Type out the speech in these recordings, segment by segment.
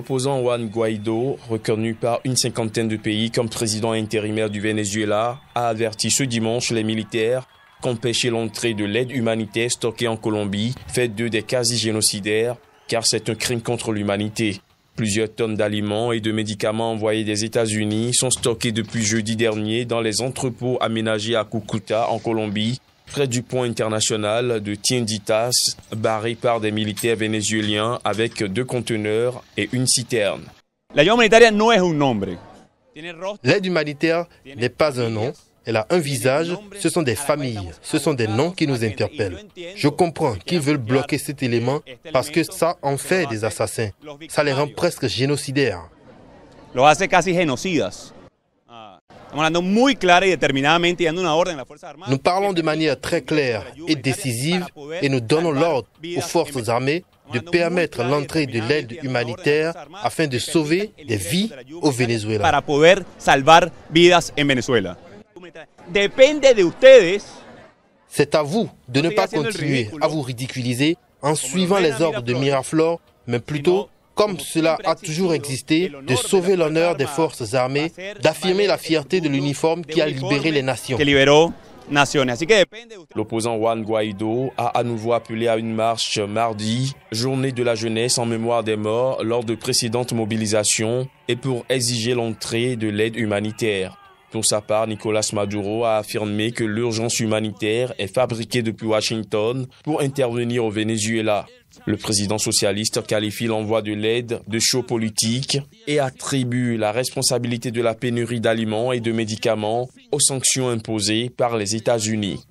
L'opposant Juan Guaidó, reconnu par une cinquantaine de pays comme président intérimaire du Venezuela, a averti ce dimanche les militaires qu'empêcher l'entrée de l'aide humanitaire stockée en Colombie fait d'eux des quasi-génocidaires, car c'est un crime contre l'humanité. Plusieurs tonnes d'aliments et de médicaments envoyés des États-Unis sont stockés depuis jeudi dernier dans les entrepôts aménagés à Cúcuta, en Colombie, près du pont international de Tienditas, barré par des militaires vénézuéliens avec 2 conteneurs et une citerne. L'aide humanitaire n'est pas un nom, elle a un visage, ce sont des familles, ce sont des noms qui nous interpellent. Je comprends qu'ils veulent bloquer cet élément parce que ça en fait des assassins, ça les rend presque génocidaires. Nous parlons de manière très claire et décisive et nous donnons l'ordre aux forces armées de permettre l'entrée de l'aide humanitaire afin de sauver des vies au Venezuela. C'est à vous de ne pas continuer à vous ridiculiser en suivant les ordres de Miraflores, mais plutôt, comme cela a toujours existé, de sauver l'honneur des forces armées, d'affirmer la fierté de l'uniforme qui a libéré les nations. L'opposant Juan Guaidó a à nouveau appelé à une marche mardi, journée de la jeunesse en mémoire des morts lors de précédentes mobilisations et pour exiger l'entrée de l'aide humanitaire. Pour sa part, Nicolás Maduro a affirmé que l'urgence humanitaire est fabriquée depuis Washington pour intervenir au Venezuela. Le président socialiste qualifie l'envoi de l'aide de show politique et attribue la responsabilité de la pénurie d'aliments et de médicaments aux sanctions imposées par les États-Unis.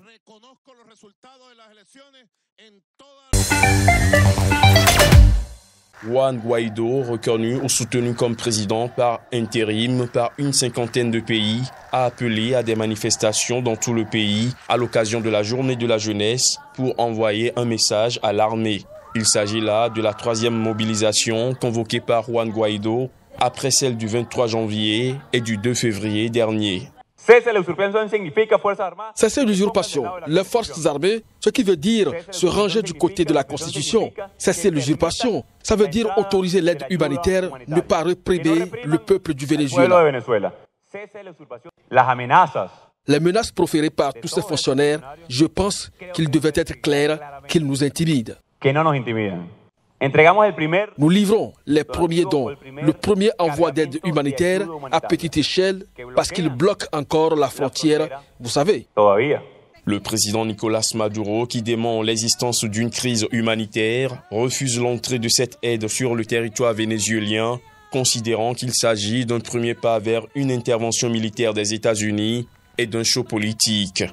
Juan Guaidó, reconnu ou soutenu comme président par intérim par une cinquantaine de pays, a appelé à des manifestations dans tout le pays à l'occasion de la journée de la jeunesse pour envoyer un message à l'armée. Il s'agit là de la 3e mobilisation convoquée par Juan Guaidó après celle du 23 janvier et du 2 février dernier. Cesser l'usurpation, les forces armées, ce qui veut dire se ranger du côté de la Constitution. Cesser l'usurpation, ça veut dire autoriser l'aide humanitaire, ne pas réprimer le peuple du Venezuela. Les menaces proférées par tous ces fonctionnaires, je pense qu'il devait être clair qu'ils nous intimident. Nous livrons les premiers dons, le premier envoi d'aide humanitaire à petite échelle parce qu'ils bloquent encore la frontière, vous savez. Le président Nicolás Maduro, qui dément l'existence d'une crise humanitaire, refuse l'entrée de cette aide sur le territoire vénézuélien, considérant qu'il s'agit d'un premier pas vers une intervention militaire des États-Unis et d'un show politique.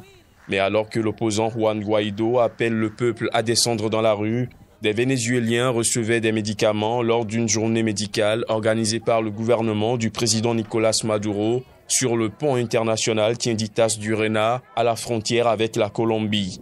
Mais alors que l'opposant Juan Guaidó appelle le peuple à descendre dans la rue, des Vénézuéliens recevaient des médicaments lors d'une journée médicale organisée par le gouvernement du président Nicolás Maduro sur le pont international Tienditas du Rena à la frontière avec la Colombie.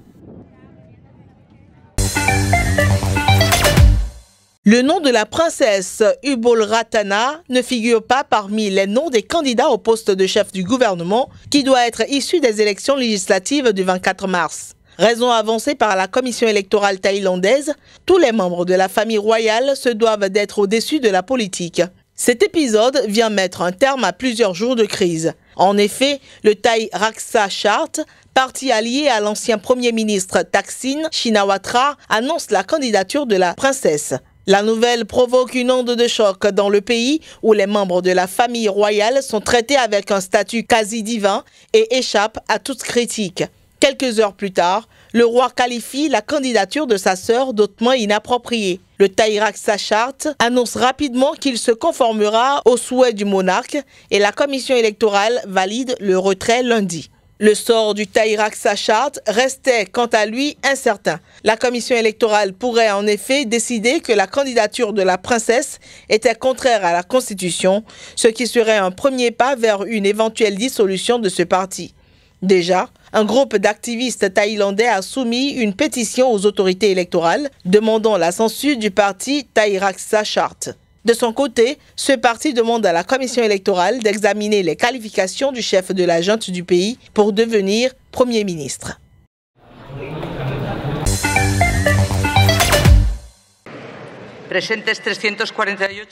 Le nom de la princesse Ubol Ratana ne figure pas parmi les noms des candidats au poste de chef du gouvernement qui doit être issu des élections législatives du 24 mars. Raison avancée par la commission électorale thaïlandaise, tous les membres de la famille royale se doivent d'être au-dessus de la politique. Cet épisode vient mettre un terme à plusieurs jours de crise. En effet, le Thai Raksa Chart, parti allié à l'ancien premier ministre Thaksin Shinawatra, annonce la candidature de la princesse. La nouvelle provoque une onde de choc dans le pays où les membres de la famille royale sont traités avec un statut quasi divin et échappent à toute critique. Quelques heures plus tard, le roi qualifie la candidature de sa sœur d'autrement inappropriée. Le Thai Raksa Chart annonce rapidement qu'il se conformera aux souhaits du monarque et la commission électorale valide le retrait lundi. Le sort du Thai Raksa Chart restait quant à lui incertain. La commission électorale pourrait en effet décider que la candidature de la princesse était contraire à la Constitution, ce qui serait un premier pas vers une éventuelle dissolution de ce parti. Déjà, un groupe d'activistes thaïlandais a soumis une pétition aux autorités électorales demandant la censure du parti Thai Raksa Chart. De son côté, ce parti demande à la commission électorale d'examiner les qualifications du chef de la junte du pays pour devenir Premier ministre.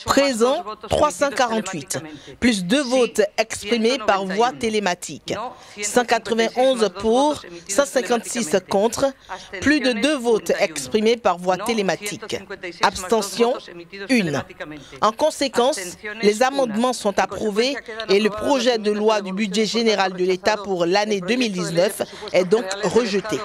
Présents 348, plus 2 votes exprimés par voie télématique. 191 pour, 156 contre, plus de 2 votes exprimés par voie télématique. Abstention, 1. En conséquence, les amendements sont approuvés et le projet de loi du budget général de l'État pour l'année 2019 est donc rejeté.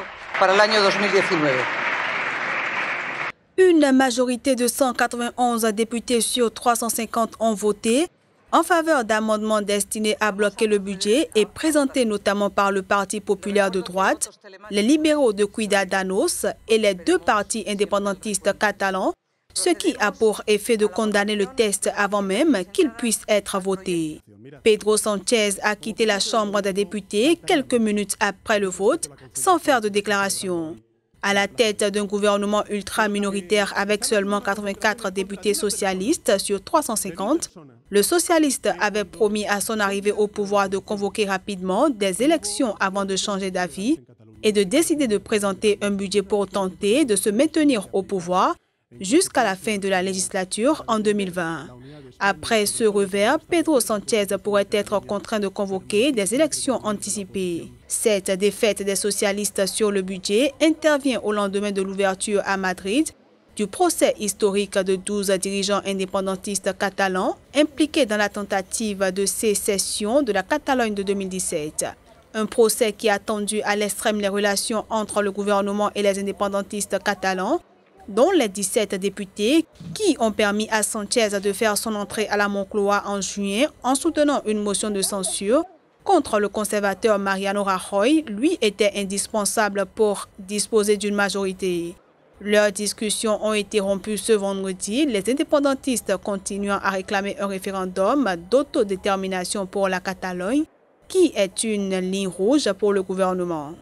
Une majorité de 191 députés sur 350 ont voté en faveur d'amendements destinés à bloquer le budget et présentés notamment par le Parti populaire de droite, les libéraux de Ciudadanos et les 2 partis indépendantistes catalans, ce qui a pour effet de condamner le texte avant même qu'il puisse être voté. Pedro Sánchez a quitté la Chambre des députés quelques minutes après le vote sans faire de déclaration. À la tête d'un gouvernement ultra-minoritaire avec seulement 84 députés socialistes sur 350, le socialiste avait promis à son arrivée au pouvoir de convoquer rapidement des élections avant de changer d'avis et de décider de présenter un budget pour tenter de se maintenir au pouvoir jusqu'à la fin de la législature en 2020. Après ce revers, Pedro Sánchez pourrait être contraint de convoquer des élections anticipées. Cette défaite des socialistes sur le budget intervient au lendemain de l'ouverture à Madrid du procès historique de 12 dirigeants indépendantistes catalans impliqués dans la tentative de sécession de la Catalogne de 2017. Un procès qui a tendu à l'extrême les relations entre le gouvernement et les indépendantistes catalans, dont les 17 députés qui ont permis à Sánchez de faire son entrée à la Moncloa en juin en soutenant une motion de censure contre le conservateur Mariano Rajoy, lui était indispensable pour disposer d'une majorité. Leurs discussions ont été rompues ce vendredi, les indépendantistes continuant à réclamer un référendum d'autodétermination pour la Catalogne, qui est une ligne rouge pour le gouvernement.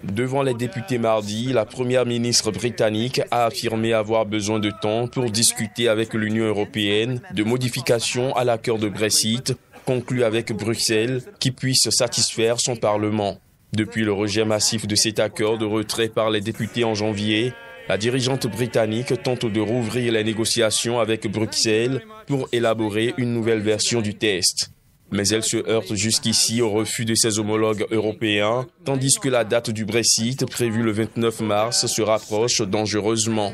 Devant les députés mardi, la première ministre britannique a affirmé avoir besoin de temps pour discuter avec l'Union européenne de modifications à l'accord de Brexit conclu avec Bruxelles qui puisse satisfaire son Parlement. Depuis le rejet massif de cet accord de retrait par les députés en janvier, la dirigeante britannique tente de rouvrir les négociations avec Bruxelles pour élaborer une nouvelle version du texte. Mais elle se heurte jusqu'ici au refus de ses homologues européens, tandis que la date du Brexit, prévue le 29 mars, se rapproche dangereusement.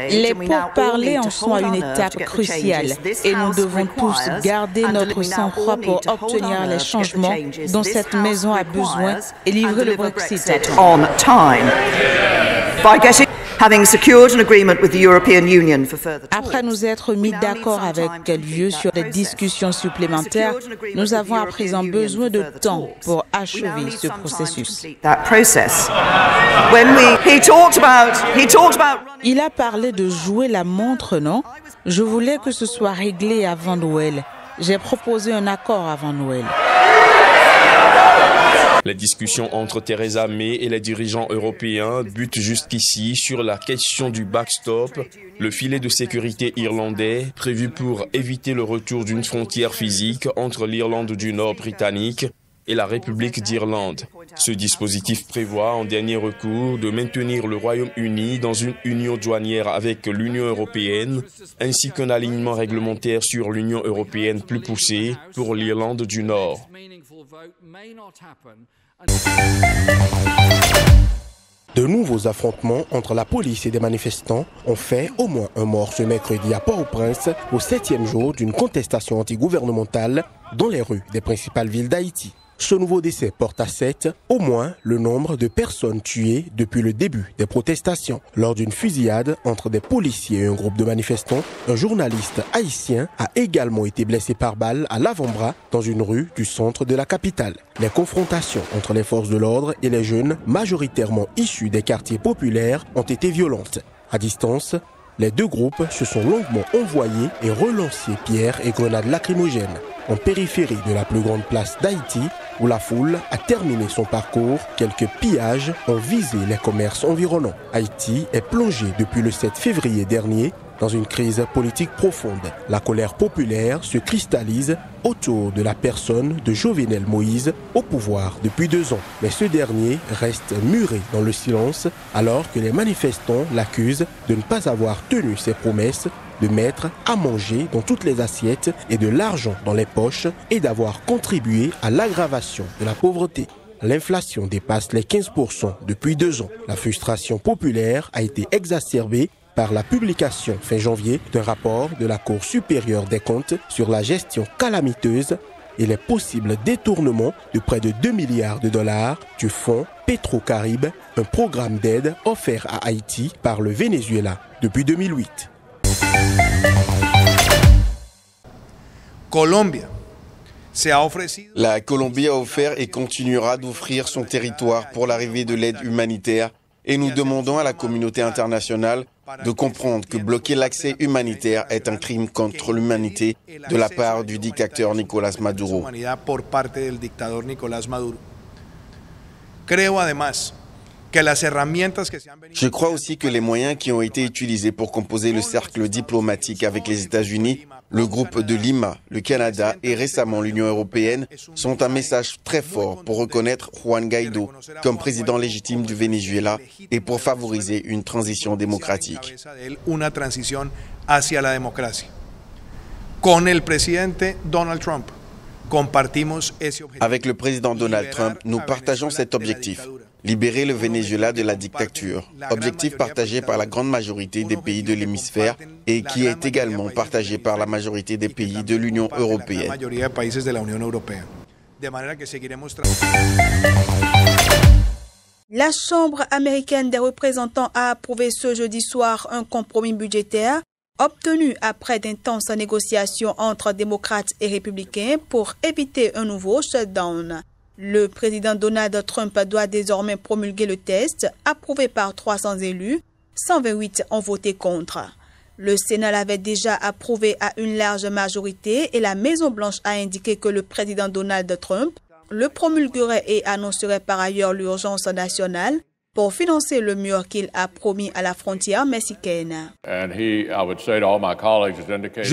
Les pourparlers en sont à une étape cruciale et nous devons tous garder notre sang-froid pour obtenir les changements dont cette maison a besoin et livrer le Brexit à temps. Après nous être mis d'accord avec l'UE sur des discussions supplémentaires, nous avons à présent besoin de temps pour achever ce processus. Il a parlé de jouer la montre, non? Je voulais que ce soit réglé avant Noël. J'ai proposé un accord avant Noël. Les discussions entre Theresa May et les dirigeants européens butent jusqu'ici sur la question du backstop, le filet de sécurité irlandais prévu pour éviter le retour d'une frontière physique entre l'Irlande du Nord britannique et la République d'Irlande. Ce dispositif prévoit en dernier recours de maintenir le Royaume-Uni dans une union douanière avec l'Union européenne, ainsi qu'un alignement réglementaire sur l'Union européenne plus poussé pour l'Irlande du Nord. De nouveaux affrontements entre la police et des manifestants ont fait au moins un mort ce mercredi à Port-au-Prince, au 7e jour d'une contestation antigouvernementale dans les rues des principales villes d'Haïti. Ce nouveau décès porte à 7 au moins le nombre de personnes tuées depuis le début des protestations. Lors d'une fusillade entre des policiers et un groupe de manifestants, un journaliste haïtien a également été blessé par balle à l'avant-bras dans une rue du centre de la capitale. Les confrontations entre les forces de l'ordre et les jeunes, majoritairement issus des quartiers populaires, ont été violentes. À distance, les deux groupes se sont longuement envoyés et relancé pierres et grenades lacrymogènes. En périphérie de la plus grande place d'Haïti, où la foule a terminé son parcours, quelques pillages ont visé les commerces environnants. Haïti est plongé depuis le 7 février dernier dans une crise politique profonde. La colère populaire se cristallise autour de la personne de Jovenel Moïse au pouvoir depuis 2 ans. Mais ce dernier reste muré dans le silence alors que les manifestants l'accusent de ne pas avoir tenu ses promesses de mettre à manger dans toutes les assiettes et de l'argent dans les poches et d'avoir contribué à l'aggravation de la pauvreté. L'inflation dépasse les 15% depuis 2 ans. La frustration populaire a été exacerbée par la publication fin janvier d'un rapport de la Cour supérieure des comptes sur la gestion calamiteuse et les possibles détournements de près de 2 milliards de dollars du fonds Petro-Caribe, un programme d'aide offert à Haïti par le Venezuela depuis 2008. La Colombie a offert et continuera d'offrir son territoire pour l'arrivée de l'aide humanitaire et nous demandons à la communauté internationale de comprendre que bloquer l'accès humanitaire est un crime contre l'humanité de la part du dictateur Nicolás Maduro. Je crois aussi que les moyens qui ont été utilisés pour composer le cercle diplomatique avec les États-Unis, le groupe de Lima, le Canada et récemment l'Union européenne sont un message très fort pour reconnaître Juan Guaidó comme président légitime du Venezuela et pour favoriser une transition démocratique. Avec le président Donald Trump, nous partageons cet objectif. Libérer le Venezuela de la dictature, objectif partagé par la grande majorité des pays de l'hémisphère et qui est également partagé par la majorité des pays de l'Union européenne. La Chambre américaine des représentants a approuvé ce jeudi soir un compromis budgétaire obtenu après d'intenses négociations entre démocrates et républicains pour éviter un nouveau shutdown. Le président Donald Trump doit désormais promulguer le texte, approuvé par 300 élus, 128 ont voté contre. Le Sénat l'avait déjà approuvé à une large majorité et la Maison-Blanche a indiqué que le président Donald Trump le promulguerait et annoncerait par ailleurs l'urgence nationale pour financer le mur qu'il a promis à la frontière mexicaine. Je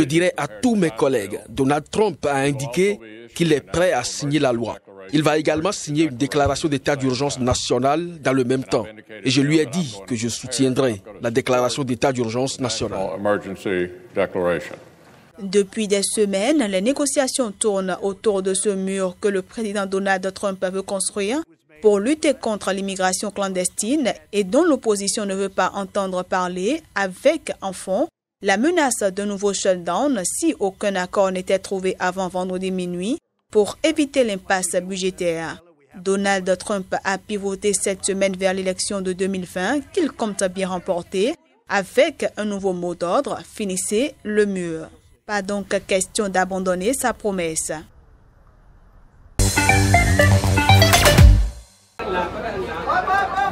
dirais à tous mes collègues, Donald Trump a indiqué qu'il est prêt à signer la loi. Il va également signer une déclaration d'état d'urgence nationale dans le même temps. Et je lui ai dit que je soutiendrai la déclaration d'état d'urgence nationale. Depuis des semaines, les négociations tournent autour de ce mur que le président Donald Trump veut construire pour lutter contre l'immigration clandestine et dont l'opposition ne veut pas entendre parler, avec en fond la menace d'un nouveau shutdown si aucun accord n'était trouvé avant vendredi minuit pour éviter l'impasse budgétaire. Donald Trump a pivoté cette semaine vers l'élection de 2020 qu'il compte bien remporter avec un nouveau mot d'ordre, finissez le mur. Pas donc question d'abandonner sa promesse.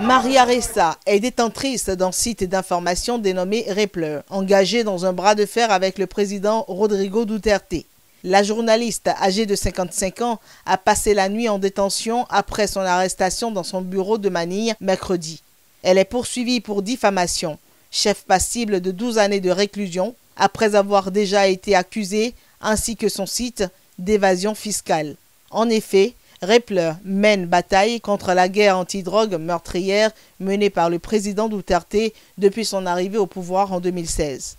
Maria Ressa est détentrice d'un site d'information dénommé Rappler, engagée dans un bras de fer avec le président Rodrigo Duterte. La journaliste, âgée de 55 ans, a passé la nuit en détention après son arrestation dans son bureau de Manille mercredi. Elle est poursuivie pour diffamation, chef passible de 12 années de réclusion, après avoir déjà été accusée, ainsi que son site, d'évasion fiscale. En effet, Rappler mène bataille contre la guerre antidrogue meurtrière menée par le président Duterte depuis son arrivée au pouvoir en 2016.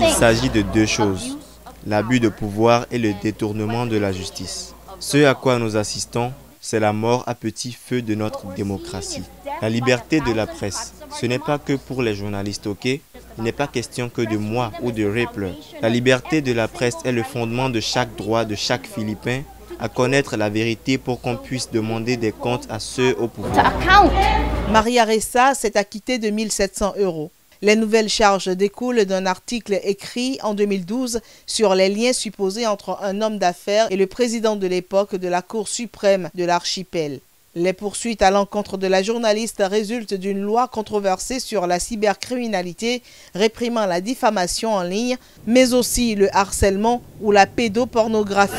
Il s'agit de 2 choses, l'abus de pouvoir et le détournement de la justice. Ce à quoi nous assistons, c'est la mort à petit feu de notre démocratie. La liberté de la presse, ce n'est pas que pour les journalistes, ok? Il n'est pas question que de moi ou de Rappler. La liberté de la presse est le fondement de chaque droit de chaque Philippin à connaître la vérité pour qu'on puisse demander des comptes à ceux au pouvoir. Maria Ressa s'est acquittée de 1 700 €. Les nouvelles charges découlent d'un article écrit en 2012 sur les liens supposés entre un homme d'affaires et le président de l'époque de la Cour suprême de l'archipel. Les poursuites à l'encontre de la journaliste résultent d'une loi controversée sur la cybercriminalité réprimant la diffamation en ligne, mais aussi le harcèlement ou la pédopornographie.